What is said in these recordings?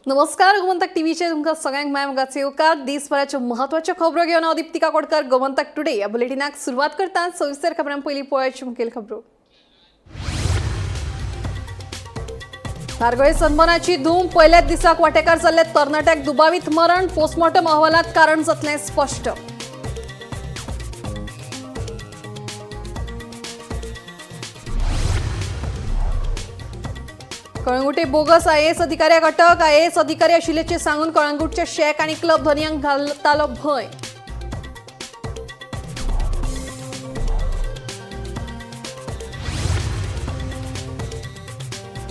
नमस्कार गोमंतक टीव्हीचे तुमकां सगळ्यांक मायमगाचे येवकार दिसभराच्यो म्हत्वाच्यो खबरो घेवन हांव दीप्तिका कोडकर गोमंतक टुडे ह्या बुलेटिनाक सुरवात करता। सविस्तर खबरां पयलीं पळोवयाच्यो मुखेल खबरो। धारगळे सनबर्नाची धूम, पयल्याच दिसाक वांटेकार जाल्ले तरणाट्याक दुबावीत मरण, पोस्टमॉर्टम अहवालांत कारण जातलें स्पश्ट। कळंगुटे बोगस आयएएस अधिकाऱ्याक अटक, आयएएस अधिकारी आशिल्ल्याचे सांगून कळंगुटचे शेक आनी क्लब धन्यांक घालतालो भंय।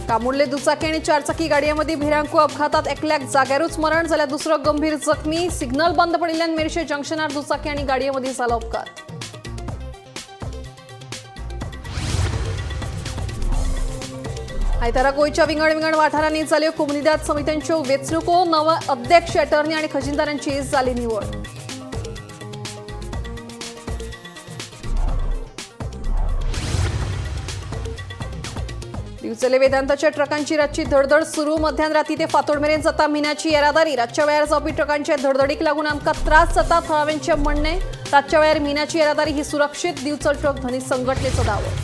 कामुर्ले दुचाकी आनी चारचाकी गाडयांमदी भिरांकू अपघातात एकल्याक जाग्यारूच मरण, जाल्यार दुसरो गंभीर जखमी। सिग्नल बंद पडिल्ल्यान मेरशे जंक्शनार दुचाकी आनी गाडयांमदी जालो अपघात। आयतारा गोयच्या विंगड विंगड वाठारांनी जाल्यो कोमुनिदाद समित्यांच्यो वेंचणुको, नवे अध्यक्ष, अटर्नी आनी खजिनदारांची जाली निवड। दिवचले वेदांताच्या ट्रकांची रातची धडधड सुरू, मध्यान राती ते फातोड मेरेन जाता मिनाची येरादारी। रातच्या वेळार जावपी ट्रकांचे धडधडीक लागून आमकां त्रास जाता, थळाव्यांचे म्हणणे। रातच्या वेळार मिनाची येरादारी ही सुरक्षीत, दिवचल ट्रक धनी संघटनेचो दावो।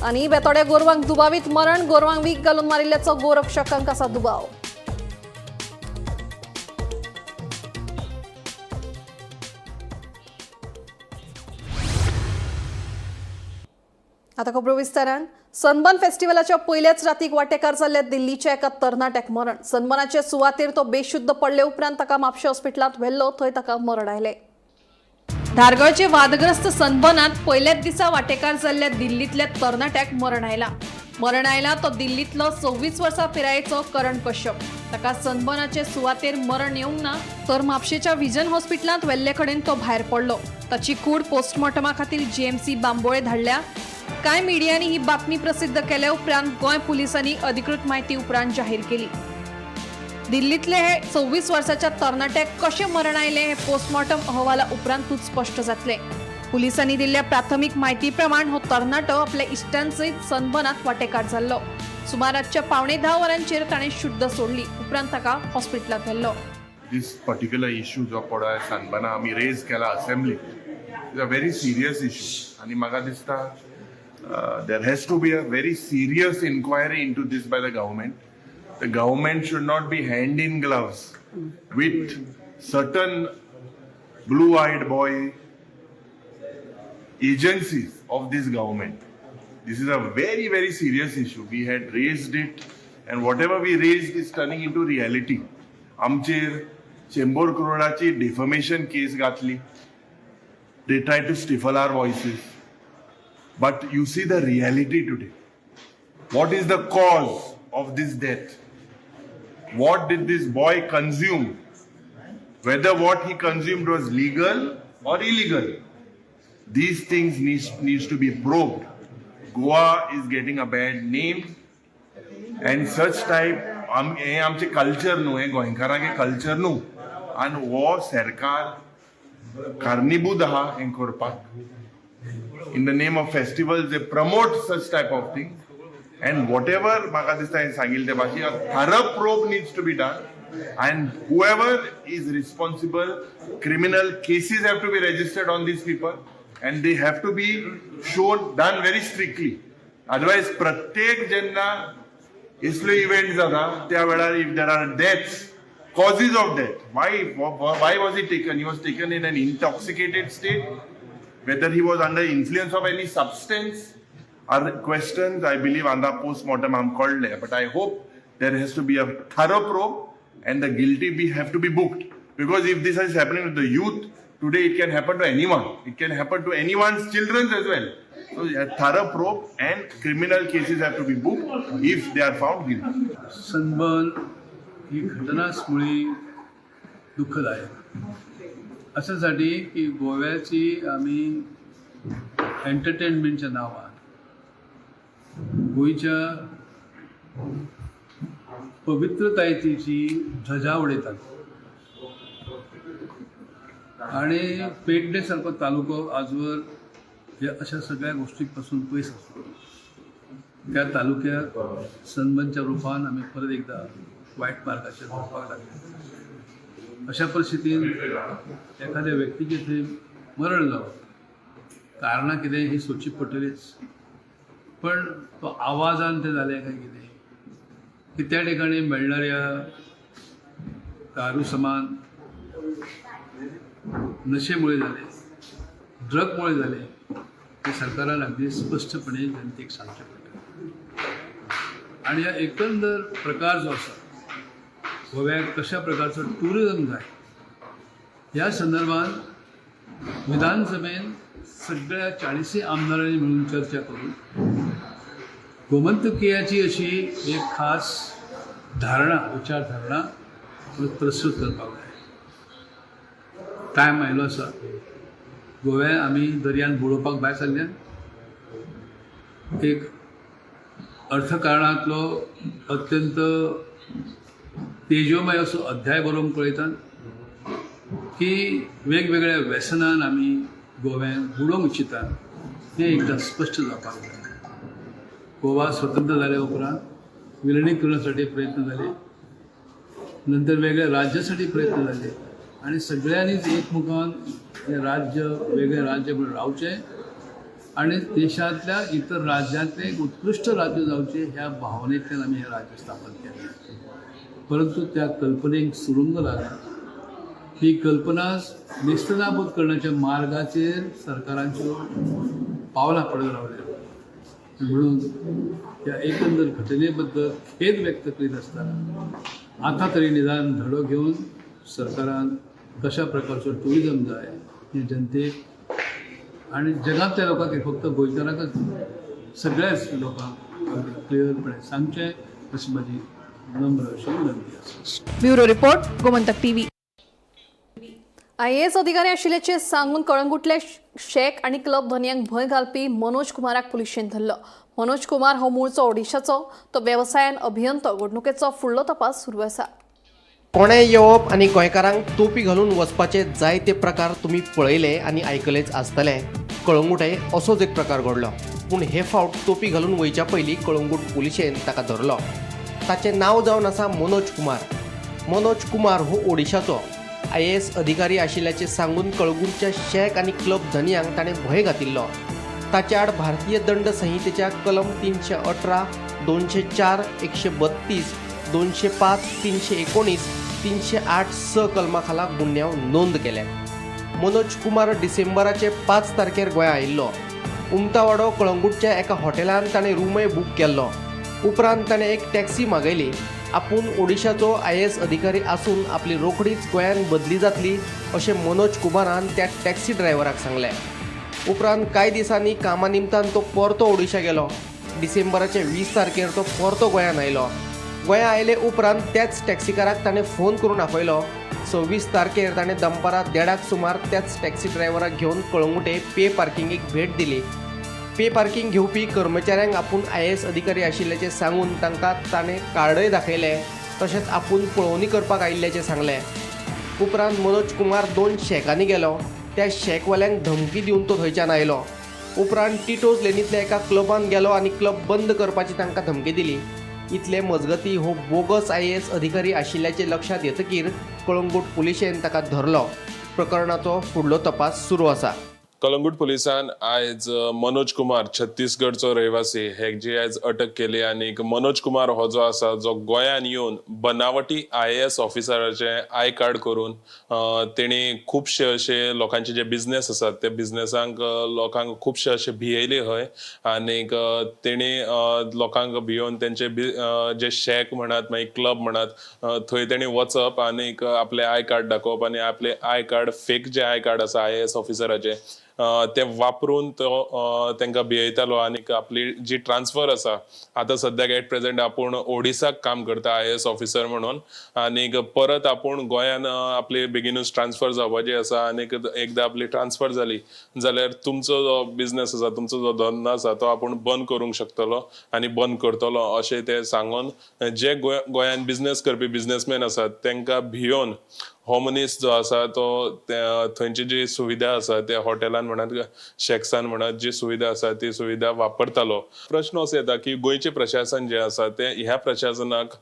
आणि बेतोड्या गोरवांक दुबावीत मरण, गोरवांक वीख घालून मारिल्ल्याचो गोरक्षकांक आसा दुबाव। आता खबरो विस्तारान। सनबर्न फेस्टिवलाच्या पयल्याच रातीक वांटेकार जाल्ले दिल्लीच्या एका तरणाट्याक मरण। सनबर्नाचे सुवातेर तो बेशुद्ध पडले उपरांत ताका म्हापशा हॉस्पिटलांत व्हेल्लो, थंय ताका मरण आयलें। धारगळचे वादग्रस्त सनबर्नात पयल्याच दिसा वांटेकार जाल्ल्या दिल्लीतल्या तरणाट्याक मरण आयला तो दिल्लीतलो 26 वर्सां पिरायेचो करण कश्यप। ताका सनबर्नाचे सुवातेर मरण येवंक ना, तर म्हापशेच्या विजन हॉस्पिटलांत व्हेल्ले कडेन तो भायर पडलो। ताची कूड पोस्टमॉर्टमा खातीर जीएमसी बांबोळे धाडल्या। कांय मिडियांनी ही बातमी प्रसिद्ध केल्या उपरांत गोंय पुलिसांनी अधिकृत म्हायती उपरांत जाहीर केली। दिल्लीतले हे 26 वर्साच्या तरणाट्याक कशें मरण आयलें हे पोस्टमॉर्टम अहवाला उपरांतूच स्पश्ट जातलें। पुलिसांनी दिल्ल्या प्राथमीक म्हायती प्रमाण हो तरणाटो आपल्या इश्टांसयत सनबर्नात वांटेकार जाल्लो। सुमार रातच्या 9:15 वरांचेर ताणें शुद्ध सोडली, उपरांत ताका हॉस्पिटलांत व्हेल्लो। This particular issue जो पडो सनबर्ना आमी रेज केला assembly is a very serious issue आनी म्हाका दिसता there has to be a very serious inquiry into this by the government. The government should not be hand in gloves with certain blue-eyed boy agencies of this government. This is a very, very serious issue. We had raised it and whatever we raised is turning into reality. आमचेर 100 करोडाची defamation case घातली. They tried to stifle our voices. But you see the reality today. What is the cause of this death? What did this boy consume? Whether what he consumed was legal or illegal. These things needs to be probed. Goa is getting a bad name and such type आमचे culture न्हू, हे गोंयकारांचे culture न्हू आनी हो सरकार कारणीभूत आहा हें करपाक। In the name of festivals, they promote such type of things. And whatever म्हाका दिसता हे सांगिल्ले भाशेन a thorough probe needs to be done. And whoever is responsible, criminal cases have to be registered on these people. And they have to be done very strictly. Otherwise, प्रत्येक जेन्ना इसलो event जाता त्या वेळार if there are deaths, causes of death, why was he taken? He was taken in an intoxicated state. Whether he was under influence of any substance are questions I believe on the post-mortem I'm called there. But I hope there has to be a thorough probe and the guilty have to be booked. Because if this is happening with the youth, today it can happen to anyone. It can happen to anyone's children as well. So a thorough probe and criminal cases have to be booked if they are found guilty. Sunburn ही घटनाच मुळी दुःखदायक अशासाठी की गोव्याची आम्ही एंटरटेनमेंटच्या नावान गोयच्या पवित्रतायेची ध्वजा उडयतात आणि पेडणे सारको तालुको आजवर या अशा सगळ्या गोष्टींपासून पयस असतो। त्या तालुक्यात सनबर्नच्या रूपान आम्ही परत एकदा वायट मार्गाचेर वळपाक लागले. अशा परिस्थितीत एखाद्या व्यक्तीचे थंय मरण जावप कारणां कितें ही सोदची पडटलीच. पण तो आवाजान तें जालें काय कितें की त्या ठिकाणी मेळणाऱ्या दारू समान नशेमुळे झाले, ड्रगमुळे झाले, ते सरकारान अगदी स्पष्टपणे जनतेक सांगचें पडटा. आणि ह्या एकंदर प्रकार जो आसा गोव्याक कशा प्रकारचो टुरिझम जाय ह्या संदर्भात विधानसभेन सगळ्या 40 आमदारांनी मिळून चर्चा करून गोमंतकीयाची अशी एक खास विचारधारणा प्रस्तुत करपाक जाय. टायम आयलो आसा. गोव्या आमी दर्यान बुडोवपाक भायर सरल्यात. एक अर्थकारणांतलो अत्यंत तेजोमय असो अध्याय बरोवंक पळयतात की वेगवेगळ्या व्यसनान आमी गोव्यान बुडोवंक इच्छितात हें एकदां स्पश्ट जावपाक जाय. गोवा स्वतंत्र जाल्या उपरांत विलिनीकरणासाठी प्रयत्न झाले, नंतर वेगळ्या राज्यासाठी प्रयत्न झाले आणि सगळ्यांनीच एकमुखान हे राज्य वेगळे राज्य म्हणून रावचे आणि देशातल्या इतर राज्यांतले एक उत्कृष्ट राज्य जावचे ह्या भावनेतल्यान आमी हे राज्य स्थापन केलें. परंतु त्या कल्पनेक सुरुंग लागला. ही कल्पना नेस्तनाबूत करण्याच्या मार्गाचेर सरकारांच्यो पावलां पडत रावल्या. म्हणून त्या एकंदर घटने बद्दल खेद व्यक्त करीत असताना आता तरी निदान धडो घेऊन सरकारान कशा प्रकारचो टुरिझम जाय हे जनतेक आणि जगातल्या लोकांक हे फक्त गोंयकारांकच सगळ्याच लोकांक क्लियरपणे सांगचें अशी माझी नम्र अशी विनंती आसा. Bureau report Gomantak TV. IAS अधिकारी आशिल्ल्याचे सांगून कळंगुटल्या शेक आणि क्लब धन्यांक भंय घालपी मनोज कुमाराक पुलिशेन धरलो. मनोज कुमार हो मूळचो ओडिशाचो. तो वेवसायान अभियंतो. घडणुकेचो फुडलो तपास सुरू आसा. कोणेय येवप आणि गोंयकारांक टोपी घालून वचपाचे जायते प्रकार तुम्ही पळयले आणि आयकलेच आसतले. कळंगुटे असोच एक प्रकार घडलो. पूण हे फावट टोपी घालून वयच्या पयलीं कळंगूट पुलिशेन ताका धरलो. ताचें नांव जावन आसा मनोज कुमार. मनोज कुमार हो ओडिशाचो. IAS अधिकारी आशिल्ल्याचे सांगून कळंगूटच्या शेक आणि क्लब धन्यांक ताणें भंय घातिल्लो. ताचे आड भारतीय दंड संहितेच्या कलम 318, 204, 132, 205, 319, 308 स कलमा खाला गुन्यांव नोंद केल्या. मनोज कुमार डिसेंबराचे 5 तारखेर गोंया आयिल्लो. उमतावाडो कळंगूटच्या एका हॉटेलांत ताणें रूमय बूक केल्लो. उपरांत ताणें एक टॅक्सी मागयली. आपूण ओडिशाचो IAS अधिकारी आसून आपली रोखडीच गोंयान बदली जातली अशें मनोज कुमारान त्या टॅक्सी ड्रायव्हराक सांगलें. उपरांत कांय दिसांनी कामा निमतान तो परतो ओडिशा गेलो. डिसेंबराचे 20 तारखेर तो परतो गोंयान आयलो. गोंया आयले उपरांत त्याच टॅक्सीकाराक ताणें फोन करून आपयलो. 26 तारखेर ताणें दनपारां 1:30 सुमार त्याच टॅक्सी ड्रायव्हराक घेवन कळंगुटे पे पार्किंगेक भेट दिली. पे पार्किंग घेवपी कर्मचाऱ्यांक आपूण IAS अधिकारी आशिल्ल्याचें सांगून तांकां ताणें कार्डय दाखयलें. तशेंच आपूण पळोवणी करपाक आयिल्ल्याचें सांगलें. उपरांत मनोज कुमार 2 शेकांनी गेलो. त्या शेकवाल्यांक धमकी दिवन तो थंयच्यान आयलो. उपरांत टिटोज लेनींतल्या एका क्लबान गेलो आनी क्लब बंद करपाची तांकां धमकी दिली. इतले मजगतीं हो बोगस IAS अधिकारी आशिल्ल्याचे लक्षात येतकीर कळंगूट पुलिशेन ताका धरलो. प्रकरणाचो फुडलो तपास सुरू आसा. कलंगूट पुलिसान आयज मनोज कुमार छत्तीसगडचो रहिवासी हेची आयज अटक केली. आणि मनोज कुमार हो जो आसा जो गोंयान येवन बनावटी IAS ऑफिसराचे आय कार्ड करून तेणी खुबशे अशे लोकांचे जे बिझनेस आसात त्या बिझनेसांक लोकांक खुबशे अशे भियेले हय. आणि तेणी लोकांक भियोन तेंचे जे शेक म्हणत मागीर क्लब म्हणत थंय तेणी वचप आणि आपले आय कार्ड दाखोवप आणि आपले आय कार्ड फेक जे आय कार्ड आसा IAS ऑफिसराचे ते वापरून तो तांकां भियेतालो. आणि आपली जी ट्रान्सफर आसा आतां सद्याक एट प्रेझेंट आपूण ओडिसाक काम करता IAS ऑफिसर म्हणून. आणि परत आपूण गोंयान आपली बेगीनूच ट्रान्सफर जावपाची आसा. आणि एकदा आपली ट्रान्सफर जाली जाल्यार तुमचो जो बिझनेस आसा तुमचो जो धंदो आसा तो आपूण बंद करूंक शकतलो आणि बंद करतलो अशें ते सांगून जे गोंयान बिझनेस करपी बिझनेसमॅन आसात तांकां भियोन हो मनीस जो आसा तो थंयची जी सुविधा आसा त्या हॉटेलान म्हणत शॅक्सान म्हणत जी सुविधा आसा ती सुविधा वापरतालो. प्रश्न असो येता की गोंयचे प्रशासन जे आसा ते ह्या प्रशासनाक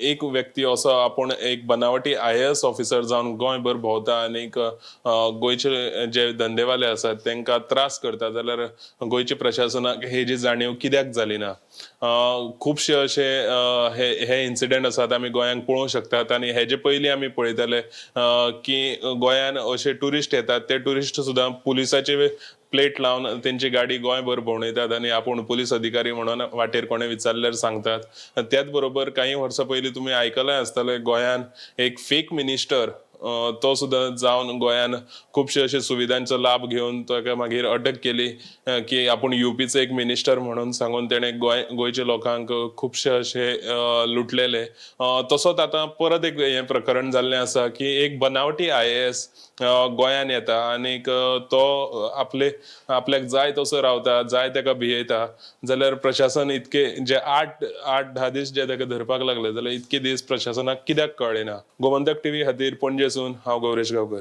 एक व्यक्ती असो आपूण एक बनावटी IAS ऑफिसर जावन गोंयभर भोंवता आनी गोंयचे जे धंदेवाले आसात तांकां त्रास करता जाल्यार गोंयचे प्रशासनाक हेजी जाणीव कित्याक जाली ना. खुबशे अशे हे इन्सिडेंट आसात आमी गोंयांत पळोवंक शकतात आनी हेजे पयलीं आमी पळयताले की गोंयान अशे टुरिस्ट येतात ते टुरिस्ट सुद्दां पुलिसाचे प्लेट लावन तेंची गाडी गोंयभर भोंवडायतात आनी आपूण पुलीस अधिकारी म्हणून वाटेर कोणें विचारल्यार सांगतात. त्याच बरोबर काही वर्सां पयलीं तुमी आयकलें आसतलें गोंयान एक फेक मिनिस्टर तो सुद्दां जावन गोंयान खुबशे अशे सुविधांचो लाभ घेवन ताका मागीर अटक केली की आपूण UPचो एक मिनिस्टर म्हणून सांगून तेणें गोंयच्या लोकांक खुबशे अशे लुटलेले. तसोच आतां परत एक हें प्रकरण जाल्लें आसा की एक बनावटी IAS गोंयान येता आनीक तो आपल्याक जाय तसो रावता जाय ताका भियेता जाल्यार प्रशासन इतके जे 8-10 दीस जे ताका धरपाक लागले जाल्यार इतके दीस प्रशासनाक कित्याक कळ्ळें ना. गोमंतक TV खातीर पणजेसून हांव गौरेश गांवकर.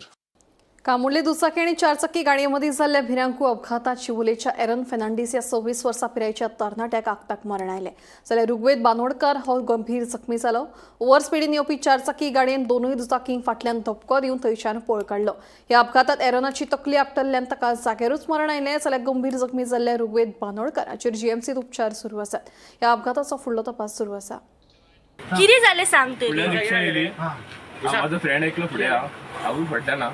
कामुर्ली दुचाकी आणि चारचाकी गाडयेमदीं जाल्ल्या भिरांकू अपघातात शिवोलेच्या एरन फेर्नांडीस ह्या 26 वर्सां पिरायेच्या तरणाट्याक आगताक मरण आयलें जाल्यार ऋग्वेद बांदोडकार हो गंभीर जखमी जालो. ओव्हर स्पीडीन येवपी चारचाकी गाडयेन दोनूय दुचाकींक फाटल्यान धपको दिवन थंयच्यान पळ काडलो. ह्या अपघातात एरनाची तकली आपटल्ल्यान ताका जाग्यारूच मरण आयलें जाल्यार गंभीर जखमी जाल्ल्या ऋग्वेद बांदोडकाराचेर GMCत उपचार सुरू आसात. ह्या अपघाताचो फुडलो तपास सुरू आसा. कितें जालें सांग तरी. रिक्षा येयली माझो फ्रेंड एकलो फुडें हांवूय फडल्याना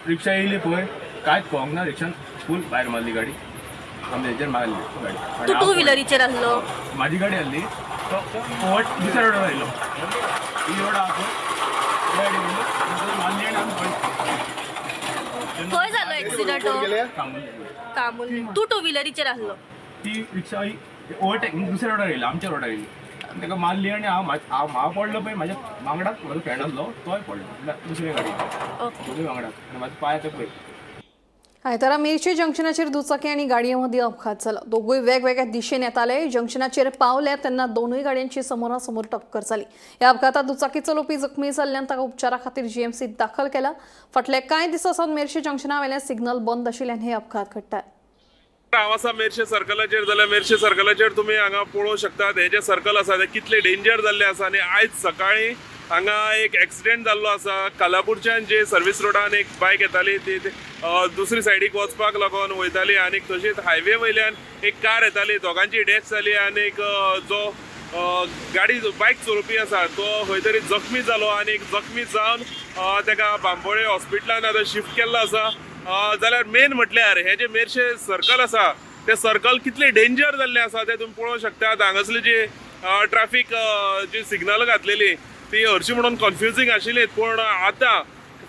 रिक्षा येयली पळय कांयच कळोंक ना रिक्षान फूल भायर मारली गाडी आमी हेजेर मारली गाडी. तूं टू व्हिलरीचेर आहलो. म्हाजी गाडी आहली तो दुसऱ्या रोडार आयलो ही रोड आहा गाडी मारली आनी आमी खंय जालो एक्सिडंट. कामुर्ली. तूं टू व्हिलरीचेर आहलो. ती रिक्षा ओवरटेक दुसऱ्या रोडार येयली आमच्या रोडार येयली ताका मारली आनी हांव पडलो पळय म्हाज्या वांगडाक म्हाजो फ्रेंड आसलो तोय पडलो दुसरे गाडी दोनूय वांगडाक आनी म्हाजो पांय आतां पळय. आयतारा मिरची जंक्शनाचेर दुचाकी आनी गाडये मदीं अपघात जालो. दोगूय वेगवेगळ्या दिशेन येताले. जंक्शनाचेर पावले तेन्ना दोनूय गाडयांची समोरासमोर टक्कर जाली. ह्या अपघातात दुचाकी चलोवपी जखमी जाल्ल्यान ताका उपचारा खातीर GMCत दाखल केला. फाटले कांय दिसांसावन मेर्शे जंक्शना वयले सिग्नल बंद आशिल्ल्यान हे अपघात घडटात. हांव आसा मेर्शे सर्कलाचेर जाल्यार मेर्शे सर्कलाचेर तुमी हांगा पळोवंक शकतात हे जे सर्कल आसा ते कितले डेंजर जाल्ले आसा आनी आयज सकाळीं हांगा एक एक्सिडेंट जाल्लो आसा. कालापूरच्यान जे सर्वीस रोडान एक बायक येताली ती दुसरी सायडीक वचपाक लागून वयताली आनी तशीच हायवे वयल्यान एक कार येताली दोगांची डेथ जाली आनी जो गाडी बायक चलोवपी आसा तो खंय तरी जखमी जालो आनी जखमी जावन ताका बांबोळे हॉस्पिटलान आतां शिफ्ट केल्लो आसा. जाल्यार मेन म्हटल्यार हे जे मेर्शे सर्कल आसा ते सर्कल कितले डेंजर जाल्ले आसा ते तुमी पळोवंक शकतात. हांगासली जी ट्रॅफिक जी सिग्नल घातलेली ती हरशी म्हणून कन्फ्युजींग आशिल्ली पूण आतां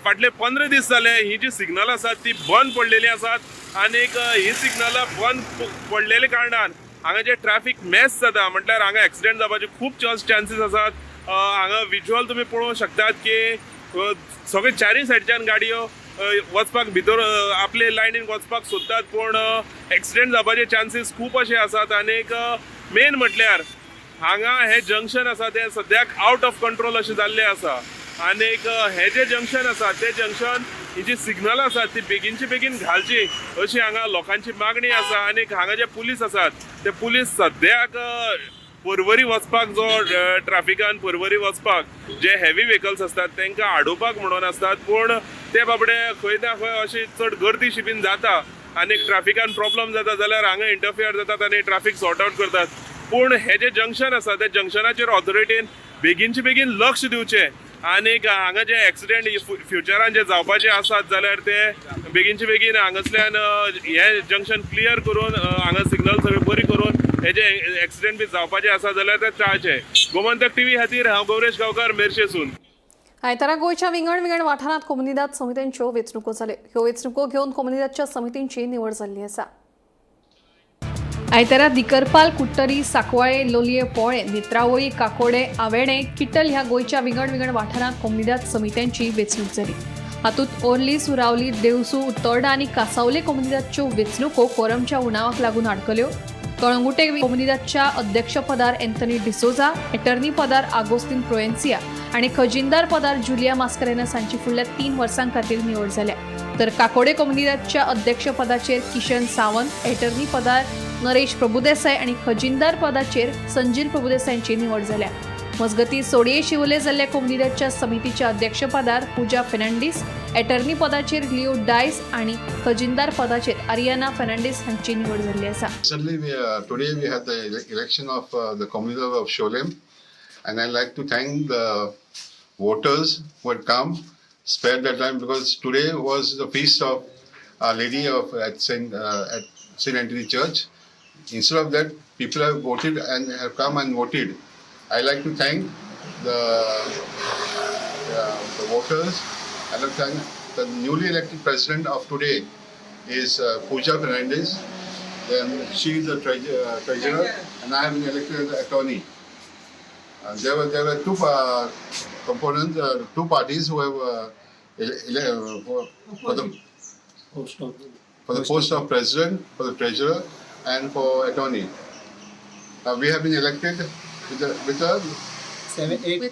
फाटले 15 दीस जाले ही जी सिग्नल आसात ती बंद पडलेली आसात आनी ही सिग्नलां बंद पडलेले कारणान हांगा जे ट्रॅफिक मॅस जाता म्हटल्यार हांगा एक्सिडेंट जावपाचे खूब चान्सीस आसात. हांगा विज्युअल तुमी पळोवंक शकतात की सगळे चारय सायडीच्यान गाडयो वचपाक भितर आपले लायनीन वचपाक सोदतात पूण एक्सिडेंट जावपाचे चान्सीस खूब अशे आसात. आनीक मेन म्हटल्यार हांगा हे जंक्शन आसा ते सद्याक आउट ऑफ कंट्रोल अशें जाल्ले आसा आनीक हे जे जंक्शन आसा ते जंक्शन ही जी सिग्नल आसात ती बेगीनची बेगीन घालची अशी हांगा लोकांची मागणी आसा. आनीक हांगा जे पुलीस आसात ते पुलीस सद्याक पर्वरी वचपाक जो ट्रॅफिकान पर्वरी वचपाक जे हेवी व्हेकल्स असतात तांकां आडोवपाक म्हणून असतात पूण ते बाबडे खंय ना खंय अशी चड गर्दी शिबीन जाता आनी ट्रॅफिकान प्रॉब्लम जाता जाल्यार हांगा इंटरफियर जातात आनी ट्रॅफिक सॉर्ट आउट करतात. पूण हे जे जंक्शन आसा ते जंक्शनाचेर ऑथॉरिटीन बेगीनचे बेगीन लक्ष दिवचें आनीक हांगा जे एक्सिडेंट फ्युचरान जे जावपाचे आसात जाल्यार ते बेगीनचे बेगीन हांगासल्यान हे जंक्शन क्लियर करून हांगा सिग्नल सगळे बरी करून हे जे एक्सिडेंट बी जावपाचे आसा जाल्यार ते टाळचे. गोमंतक TV खातीर हांव गौरेश गांवकार मेर्शेसून. आयतारा गोंयच्या विंगड विंगड वाठारांत कोमुनिदाद समित्यांच्यो वेंचणुको जाल्यो. ह्यो वेंचणुको घेवन कोमुनिदादच्या समितींची निवड जाल्ली आसा. आयतारा दिकरपाल कुट्टरी सांकवाळे लोलये पोळे नेत्रावळी काकोडे आवेणे किट्टल ह्या गोंयच्या विंगड विंगड वाठारांत कोमुनिदाद समित्यांची वेंचणूक जाली. हातूंत ओर्ली सुरावली देवसू उत्तोर्डा आनी कासावले कोमुनिदादच्यो वेंचणुको कोरमच्या उणावाक लागून आडकल्यो. कळंगुटे कोमुनिदादच्या अध्यक्षपदार एंथनी डिसोजा, एटर्नी पदार आगोस्तीन प्रोएन्सिया आणि खजिनदार पदार जुलिया मास्करेनस हांची फुडल्या 3 वर्सां खातीर निवड जाल्या. तर काकोडे कम्युनिटीच्या अध्यक्षपदाचेर किशन सावंत, एटर्नी पदार नरेश प्रभुदेसाय आणि खजिनदार पदाचेर संजील प्रभुदेसायांची निवड जाल्या. मजगती सोडये शिवले जाल्ल्या कम्युनिटीच्या समितीच्या अध्यक्षपदार पूजा फेर्नांडीस, एटर्नी पदाचेर लिओ डायस आणि खजिनदार पदाचेर आरियाना फेर्नांडीस हांची निवड जाल्ली आसा. Recently, today we had the election of the community of Sholem, and I'd like to thank the voters who had come, spared their time, because today was the feast of Our Lady of at Saint Anthony Church. Instead of that, people have voted and have come and voted. I'd like to thank the voters. I'd like to thank the newly elected president of today is Pooja Fernandez. Then she is the treasurer, and I have been elected as the attorney. There were two components, two parties who have for the post of president, for the treasurer, and for attorney. We have been elected with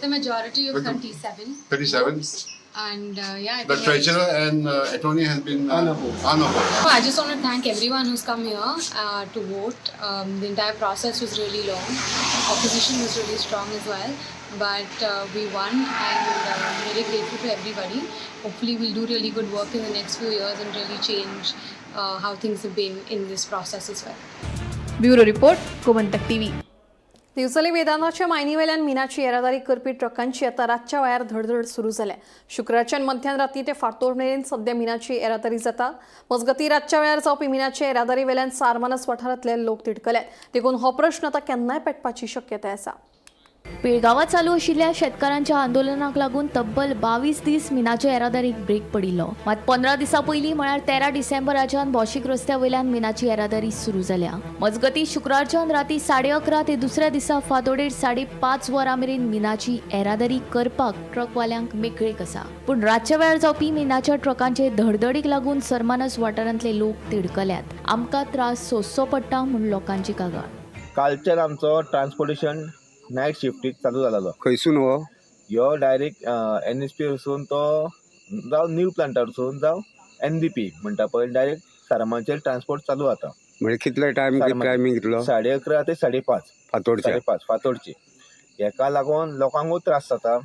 a majority of With a- 37. 37. And yeah, I The think treasurer and attorney has been unopposed. I just want to thank everyone who's come here to vote. The entire process was really long. Opposition was really strong as well. But we won, and I'm really grateful to everybody. Hopefully we'll do really good work in the next few years and really change how things have been in this process as well. Bureau report, Gomantak TV. दिवचली वेदांताच्या मायनीवेल्यान मिनाची येरादारी करपी ट्रकांची आता रातच्या वेळार धडधड सुरू जाल्या. शुक्रारच्यान मध्यान राती ते फांतोर मेरेन सध्या मिनाची येरादारी जाता. मजगती रातच्या वेळार जावपी मिनाचे येरादारी वेल्यान सारमानस वाठारांतले लोक तिडकल्यात. देखून हो प्रश्न आता केन्नाय पेटपाची शक्यताय आसा. बेळगावात चालू आशिल्ल्या शेतकारांच्या आंदोलनाक लागून तब्बल 22 दीस मिनाच्या येरादारीक ब्रेक पडिल्लो. मात 15 दिसां पयलीं म्हळ्यार 13 डिसेंबराच्यान भौशीक रस्त्या वयल्यान मिनाची येरादारी सुरू जाल्या. मजगती शुक्रारच्यान राती 11:30 ते दुसऱ्या दिसा फांतोडेर 5:30 वरां मेरेन मिनाची येरादारी करपाक ट्रकवाल्यांक मेकळीक आसा. पूण रातच्या वेळार जावपी मिनाच्या ट्रकांचे धडधडीक लागून सरमानस वाठारांतले लोक तिडकल्यात. आमकां त्रास सोंसचो पडटा म्हूण लोकांची कागाळ. कालच्यान आमचो ट्रान्सपोर्टेशन नायट शिफ्टीक चालू जालो. खंयसून हो ह्यो डायरेक्ट NSP वरसून तो जावं न्यू प्लांटार वरसून जावं NDP म्हणटा पळय डायरेक्ट सारमांचेर ट्रान्सपोर्ट चालू जाता. म्हणजे कितले टायमींग कितलो 11:30 ते 5:30 फातोडच्या 5:30 फातोडची. हेका लागून लोकांकूय त्रास जाता.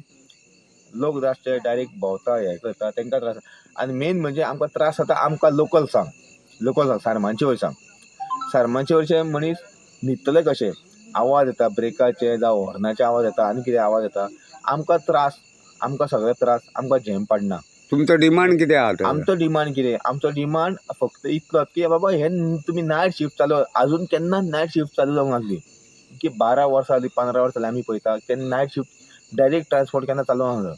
लोक रातचे डायरेक्ट भोंवता हें करता तांकां त्रास. आनी मेन म्हणजे आमकां त्रास जाता आमकां लोकल सांग सारमांचे वयरचे मनीस न्हिदतले कशे. आवाज येता ब्रेकाचे जावं हॉर्नाचे आवाज येता आनी कितें आवाज येता. आमकां त्रास, आमकां सगळे त्रास, आमकां झेम पडना. तुमचो डिमांड कितें आहा? आमचो डिमांड कितें? आमचो डिमांड फक्त इतलोच की बाबा हे तुमी नायट शिफ्ट चालू आजून केन्ना नायट शिफ्ट चालू जावंक नासली की 12 वर्सां 15 वर्सां आमी पळयता केन्ना नायट शिफ्ट डायरेक्ट ट्रान्सपोर्ट केन्ना चालू नासलो.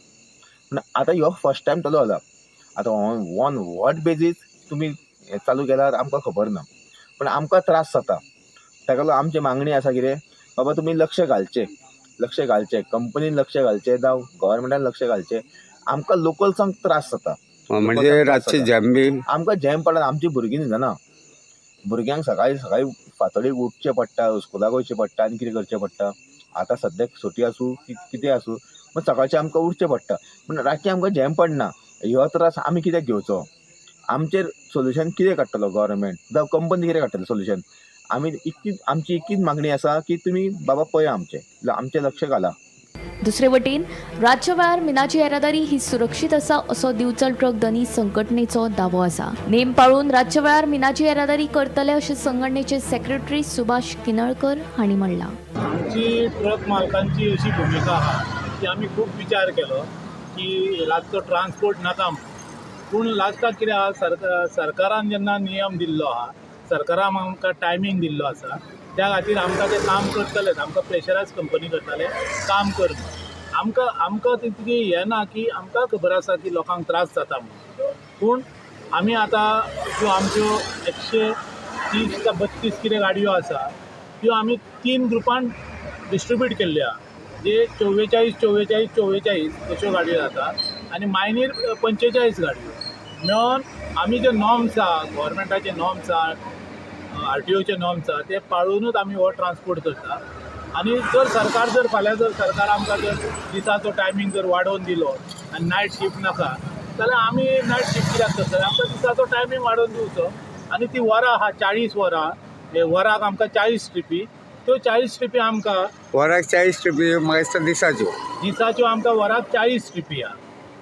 पूण आतां ह्यो फर्स्ट टायम चालू जाला. आतां ऑन वॉट बेजीस तुमी हें चालू केल्यार आमकां खबर ना. पूण आमकां त्रास जाता. ताका लागून आमची मागणी आसा कितें बाबा तुमी लक्ष घालचें कंपनीन लक्ष घालचें जावं गव्हर्मेंटान लक्ष घालचें. आमकां लोकल्सांक त्रास जाता. म्हणजे रातची जॅम बी आमकां जॅम पडना. आमची भुरगीं न्हिदना. भुरग्यांक सकाळी फातोडेक उठचें पडटा, स्कुलाक वयचें पडटा आनी कितें करचें पडटा. आतां सद्याक सुटी आसूं कितें आसूं पूण सकाळचें आमकां उठचें पडटा. पूण रातचें आमकां जॅम पडना. ह्यो त्रास आमी कित्याक घेवचो? आमचेर सोल्युशन कितें काडटलो गव्हर्मेंट जावं कंपनी कितें काडटलो सोल्युशन? आमची इतकीच मागणी आसा की तुमी बाबा पळया आमचें लक्ष घाला. दुसरे वटेन रातच्या वेळार मिनाची येरादारी ही सुरक्षीत आसा असो दिवचल ट्रक धनी संघटनेचो दावो आसा. नेम पाळून रातच्या वेळार मिनाची येरादारी करतले अशें संघटनेचे सेक्रेटरी सुभाष किनळकर हांणी म्हणलां. आमची ट्रक मालकांची अशी भुमिका आहा की आमी खूब विचार केलो की रातचो ट्रान्सपोर्ट नाका. पूण लास्टाक कितें आहा सरकारान जेन्ना नियम दिल्लो आहा, सरकारान आमकां टायमींग दिल्लो आसा, त्या खातीर आमकां ते काम करतलेच. आमकां प्रेशरायज कंपनी करताले काम कर. आमकां तितकी हें ना की आमकां खबर आसा की लोकांक त्रास जाता म्हणून. पूण आमी आतां ज्यो आमच्यो 130 का 32 कितें गाडयो आसा त्यो आमी 3 ग्रुपान डिस्ट्रिब्यूट केल्ल्यो आहा. जे 44 अश्यो गाडयो जाता आनी मायनीर 45 गाडयो मेळोन आमी जे नॉर्म्स आहा, गव्हर्मेंटाचे नॉर्म्स आहा, RTOचे नॉर्म्स आहा, ते पाळूनूच आमी हो ट्रान्सपोर्ट करता. आणि जर फाल्यां जर सरकार आमकां जर दिसाचो टायमींग जर वाडोवन दिलो आनी नायट शिफ्ट नाका जाल्यार आमी नायट शिफ्ट कित्याक करतले आमकां दिसाचो टायमींग वाडोवन दिवचो आनी ती वरां आहा 40 वरां वराक आमकां 40 ट्रिपी त्यो 40 ट्रिपी आमकां वराक 40 ट्रिपी म्हाका दिसता दिसाच्यो आमकां वराक 40 ट्रिपी आहा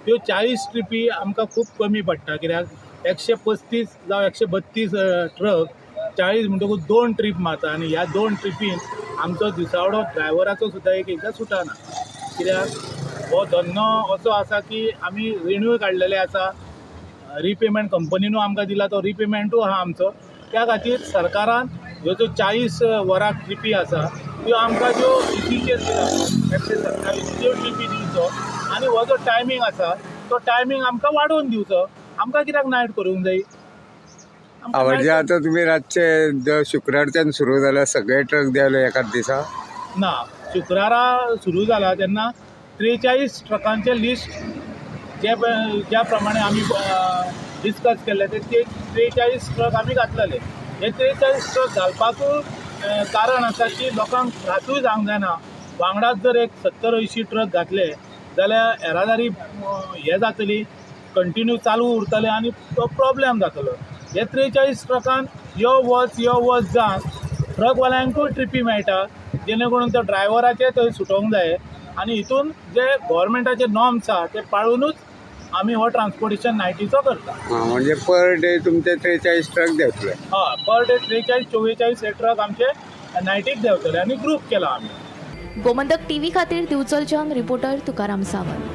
त्यो 40 ट्रिपी आमकां खूब कमी पडटा कित्याक 135 जावं 132 ट्रक 40 म्हणटकूच 2 ट्रीप मारता आनी ह्या 2 ट्रिपीन आमचो दिसावडो ड्रायव्हराचो सुद्दां एकदां सुटना कित्याक हो धंदो असो आसा की आमी रिन्यू काडलेले आसा रिपेमेंट कंपनीनूय आमकां दिला तो रिपेमेंटूय आहा आमचो त्या खातीर सरकारान ह्यो ज्यो 40 वरां ट्रिपी आसा त्यो आमकां ज्यो इसीचेर दिला 127 त्यो ट्रिपी दिवचो आनी हो जो टायमींग आसा तो टायमींग आमकां वाडोवन दिवचो आमकां कित्याक नायट करूंक जाय म्हणजे आता तुम्ही रातचे शुक्रारच्यान सुरू जाला सगळे ट्रक देवले एकाच दिसा ना शुक्रारा सुरू जाला तेन्ना 43 ट्रकांचे लिस्ट ज्या प्रमाणे आमी डिस्कस केल्ले ते 43 ट्रक आमी घातलेले हे 43 ट्रक घालपाकूय कारण आसा की लोकांक त्रासूय जावंक जायना वांगडाच जर एक 70-80 ट्रक घातले जाल्यार येरादारी हे जातली कंटिन्यू चालू उरतले आनी तो प्रॉब्लेम जातलो हे 43 ट्रकान यो वच जावन ट्रकवाल्यांकूय ट्रिपी मेळटा जेणे करून त्या ड्रायव्हराचे थंय सुटोवंक जाय आनी हितून जे गव्हर्मेंटाचे नॉर्म्स आसा ते पाळूनूच आमी हो ट्रान्सपोर्टेशन नायटीचो करता म्हणजे पर डे तुमचे 43 ट्रक देवतले हय पर डे 43-44 हे ट्रक आमचे नायटीक देंवतले आनी ग्रूप केला आमी गोमंतक टीव्ही खातीर दिवचलच्यान रिपोर्टर तुकाराम सावंत.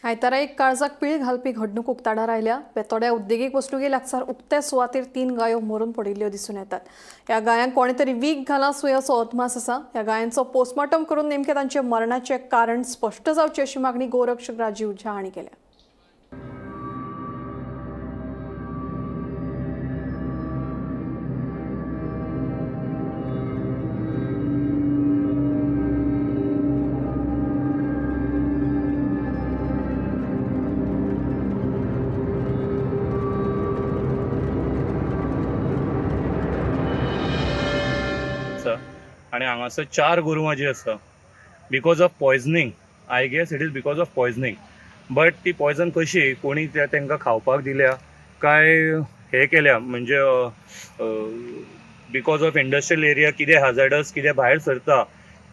आयतारा एक काळजाक पीळ घालपी घडणूक उक्ताडार आयल्या बेतोड्या उद्देगीक वस्तुकी लागसार उक्त्या सुवातेर 3 गायो मरून पडिल्ल्यो दिसून येतात. ह्या गायांक कोणे तरी वीख घाला सुय असो अदमास आसा. ह्या गायांचो पोस्टमॉर्टम करून नेमके तांचे मरणाचे कारण स्पश्ट जावचे अशी मागणी गोरक्षक राजीव झा हांणी केल्या. आणि हांगासर 4 गोरवां जी आसा because of poisoning I guess it is because of poisoning but ती पॉयझन कशी कोणी तांकां खावपाक दिल्या काय हे केल्या म्हणजे बिकॉज ऑफ इंडस्ट्रियल एरिया कितें हॅझार्डस कितें भायर सरता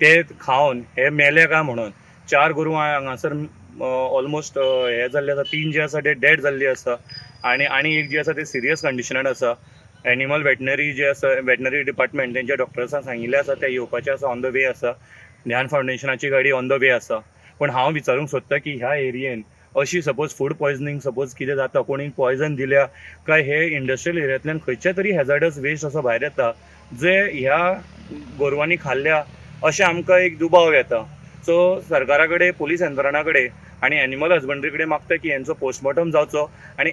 ते खावन हे मेले काय म्हणून 4 गोरवां हांगासर ऑलमोस्ट हे जाल्ले आसा 3 जे आसा ते डेड जाल्ली आसा आनी एक जी आसा ते सिरियस कंडिशनान आसा. एनिमल वेटनरी जे आसा वेटनरी डिपार्टमेंट तेंच्या डॉक्टर्सांक सांगिल्लें आसा ते येवपाचें आसा ऑन द वे आसा ध्यान फावंडेशनाची गाडी ऑन द वे आसा. पण हांव विचारूंक सोदतां की ह्या एरियेन अशी सपोज फूड पॉयझनिंग सपोज कितें जाता कोणी पॉयझन दिल्या काय हे इंडस्ट्रियल एरियांतल्यान खंयचे तरी हॅझार्डस वेस्ट असो भायर येता जे ह्या गोरवांनी खाल्ल्या अशें आमकां एक दुबाव येता. सो सरकारा कडेन पुलीस यंत्रणा कडेन आणि एनिमल हजबंड्री कडेन मागता की यांचो पोस्टमॉर्टम जावचो आणि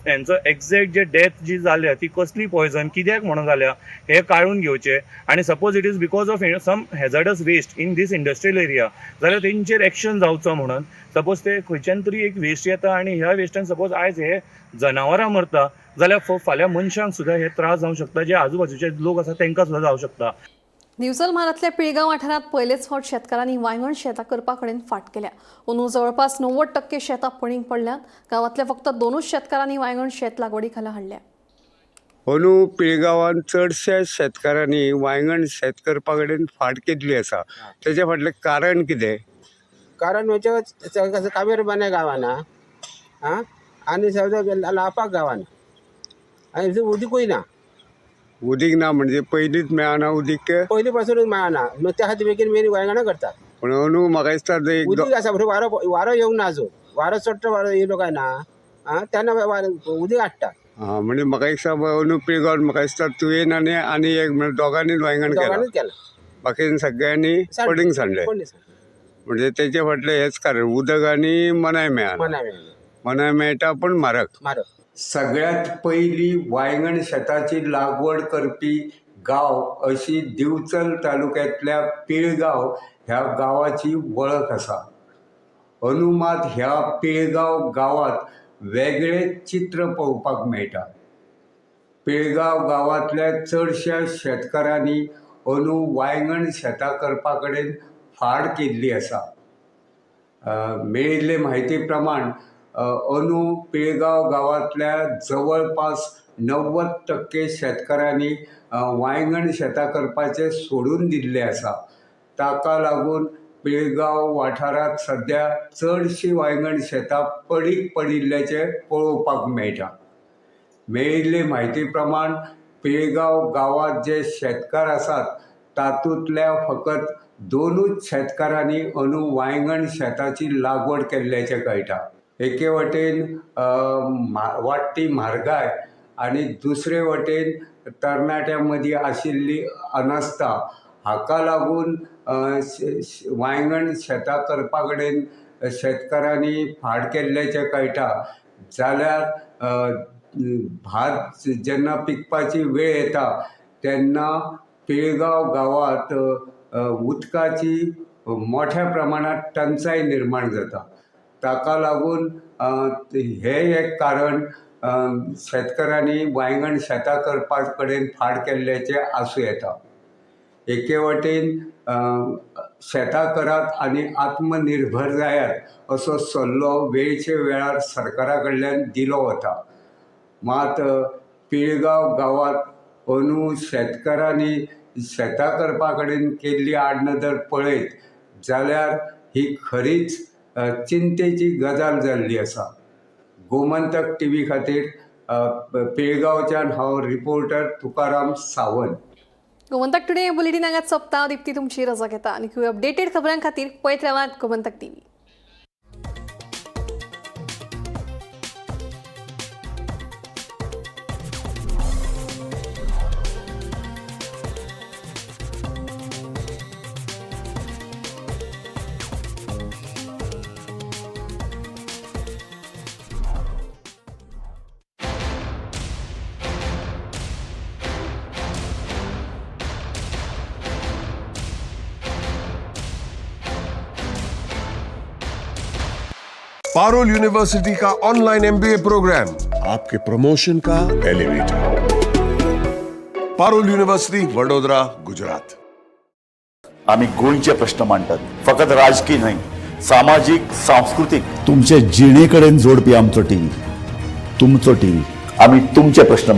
यांचो एक्झॅक्ट जे डेथ जी जाल्या ती कसली पॉयझन कित्याक म्हणून जाल्या हे काढून घेवचे आणि suppose it is because of some hazards waste in this industrial area जाल्यार तेंचेर एक्शन जावचो म्हणून सपोज ते खंयच्यान तरी एक वेस्ट येता आणि ह्या वेस्टान सपोज आयज हे जनावरां मरता जाल्यार फाल्यां मनशांक सुद्दां हे त्रास जावंक शकता जे आजूबाजूचे लोक आसा तांकां सुद्दां जावंक शकता. दिवचल म्हालांतल्या पिळगांव वाठारांत पयलेच फावट शेतकारांनी वांयगण शेतां करपा कडेन फाट केल्या. अंदू जवळपास 90% शेतां पडींग पडल्यात. गांवांतल्या फक्त 2च शेतकारांनी वांयगण शेत लागवडी खाला हाडल्या. अंदू पिळगांवांत चडशा शेतकारांनी वांयगण शेत करपा कडेन फाट केल्ली आसा तेजे फाटलें कारण कितें? कारण म्हणजे कामेर बांदे गांवाना आनी सगळें लावपाक गांवाना आनी उदीकूय ना. उदीक ना म्हणजे पयलींच मेळना उदीक पयलीं पासूनच मेळना मग त्या खातीर बेगीन मेन वांयगणां करतात. पूण अंदू म्हाका दिसता उदीक आसा बरोबर वारो येवंक ना अजून वारो चडटो वारो येयलो काय ना तेन्ना उदीक हाडटा. म्हणजे म्हाका दिसता अंदू पिळगांवांत म्हाका दिसता तुवेन आनी एक म्हणजे दोगांनीच वांयगण केलां बाकी सगळ्यांनी पडींग सांडलें म्हणजे तेजे फाटलें हेच कारण उदक आनी मनाय मेळना. मनाय मेळटा पूण म्हारग. सगळ्यात पयली वांयगण शेताची लागवड करपी गांव अशी दिवचल तालुक्यांतल्या पिळगांव ह्या गांवाची वळख आसा. अंदू मात ह्या पिळगांव गांवांत वेगळें चित्र पळोवपाक मेळटा. पिळगांव गांवांतल्या चडशा शेतकारांनी अंदू वांयगण शेतां करपा कडेन फाड केल्ली आसा. मेळिल्ले म्हायती प्रमाण अंदू पिळगांव गांवांतल्या जवळपास 90% शेतकारांनी वांयगण शेतां करपाचें सोडून दिल्लें आसा. ताका लागून पिळगांव वाठारांत सद्या चडशीं वांयगण शेतां पडीक पडिल्ल्याचें पळोवपाक मेळटा. मेळिल्ले म्हायती प्रमाण पिळगांव गांवांत जे शेतकार आसात तातूंतल्या फकत 2च शेतकारांनी अंदू वांयगण शेताची लागवड केल्ल्याचें कळटा. एके वटेन वाडटी म्हारगाय आनी दुसरे वटेन तरणाट्यां मदीं आशिल्ली अनास्ता हाका लागून वांयगण शेतां करपा कडेन शेतकारांनी फाड केल्ल्याचें कळटा. जाल्यार भात जेन्ना पिकपाची वेळ येता तेन्ना पिळगांव गांवांत उदकाची मोठ्या प्रमाणांत टंचाई निर्माण जाता. ताका लागून हे एक कारण शेतकारांनी वांयगण शेतां करपा कडेन फाड केल्ल्याचें आसूं येता. एके वटेन शेतां करात आनी आत्मनिर्भर जायात असो सल्लो वेळचे वेळार सरकारा कडल्यान दिलो वता. मात पिळगांव गांवांत अंदू शेतकारांनी शेतां करपा कडेन केल्ली आडनदर पळयत जाल्यार ही खरीच चिंतेची गजाल जाल्ली आसा. गोमंतक TV खातीर पिळगांवच्यान हांव reporter Tukaram Sawant. Gomantak today bulletin हांगाच सोंपता. दिप्ती तुमची रजा घेता आनी खूब अपडेटेड खबरां खातीर पळयत रावात गोमंतक TV. पारुल यूनिवर्सिटी का ऑनलाइन MBA प्रोग्राम आपके प्रमोशन का एलिवेटर. पारुल यूनिवर्सिटी वडोदरा, गुजरात. आम्ही गोंयचे प्रश्न मांडटात, फकत राजकीय न्हय, सामाजीक सांस्कृतिक. तुमचे जिणेकडेन जोडपी आमचो टीव्ही, तुमचो टीव्ही. आम्ही तुमचे प्रश्न